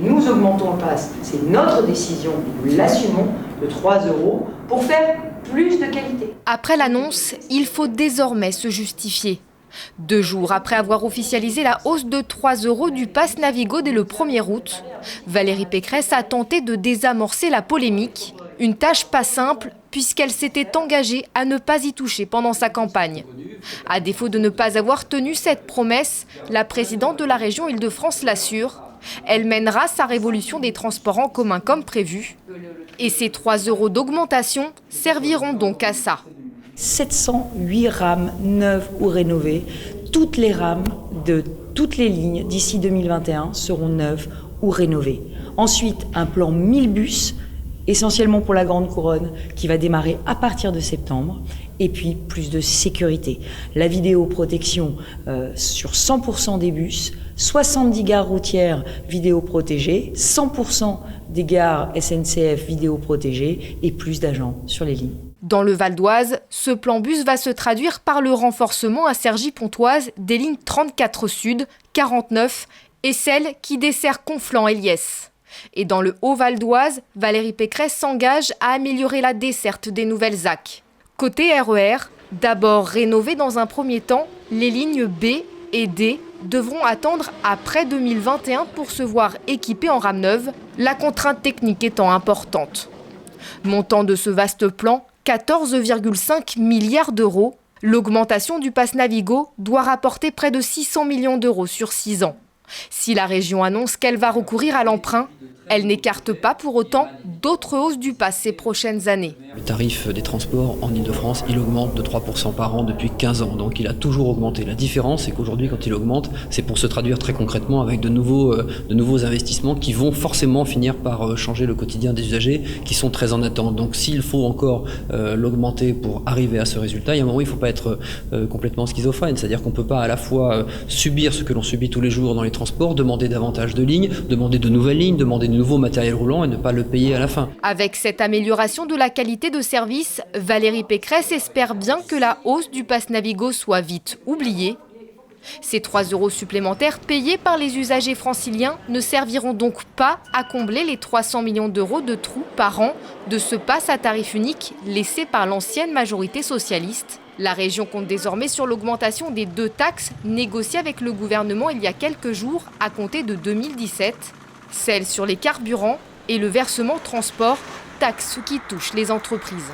Nous augmentons le pass, c'est notre décision, nous l'assumons, de 3 € pour faire plus de qualité. Après l'annonce, il faut désormais se justifier. 2 jours après avoir officialisé la hausse de 3 € du pass Navigo dès le 1er août, Valérie Pécresse a tenté de désamorcer la polémique. Une tâche pas simple puisqu'elle s'était engagée à ne pas y toucher pendant sa campagne. À défaut de ne pas avoir tenu cette promesse, la présidente de la région Île-de-France l'assure. Elle mènera sa révolution des transports en commun comme prévu. Et ces 3 € d'augmentation serviront donc à ça. 708 rames neuves ou rénovées. Toutes les rames de toutes les lignes d'ici 2021 seront neuves ou rénovées. Ensuite, un plan 1000 bus, essentiellement pour la Grande Couronne, qui va démarrer à partir de septembre. Et puis, plus de sécurité. La vidéoprotection sur 100% des bus, 70 gares routières vidéoprotégées, 100% des gares SNCF vidéoprotégées et plus d'agents sur les lignes. Dans le Val d'Oise, ce plan bus va se traduire par le renforcement à Cergy-Pontoise des lignes 34 Sud, 49 et celle qui dessert Conflans et Liesse. Et dans le Haut-Val d'Oise, Valérie Pécresse s'engage à améliorer la desserte des nouvelles ZAC. Côté RER, d'abord rénovées dans un premier temps, les lignes B et D devront attendre après 2021 pour se voir équipées en rames neuves, la contrainte technique étant importante. Montant de ce vaste plan, 14,5 milliards d'euros. L'augmentation du pass Navigo doit rapporter près de 600 millions d'euros sur 6 ans. Si la région annonce qu'elle va recourir à l'emprunt, elle n'écarte pas pour autant d'autres hausses du pass ces prochaines années. Le tarif des transports en Ile-de-France, il augmente de 3% par an depuis 15 ans, donc il a toujours augmenté. La différence, c'est qu'aujourd'hui, quand il augmente, c'est pour se traduire très concrètement avec de nouveaux investissements qui vont forcément finir par changer le quotidien des usagers qui sont très en attente. Donc s'il faut encore l'augmenter pour arriver à ce résultat, il y a un moment où il ne faut pas être complètement schizophrène, c'est-à-dire qu'on ne peut pas à la fois subir ce que l'on subit tous les jours dans les transports, demander davantage de lignes, demander de nouvelles lignes, demander de nouveau matériel roulant et ne pas le payer à la fin. Avec cette amélioration de la qualité de service, Valérie Pécresse espère bien que la hausse du pass Navigo soit vite oubliée. Ces 3 € supplémentaires payés par les usagers franciliens ne serviront donc pas à combler les 300 millions d'euros de trous par an de ce pass à tarif unique laissé par l'ancienne majorité socialiste. La région compte désormais sur l'augmentation des 2 taxes négociées avec le gouvernement il y a quelques jours à compter de 2017. Celle sur les carburants et le versement transport, taxe qui touche les entreprises.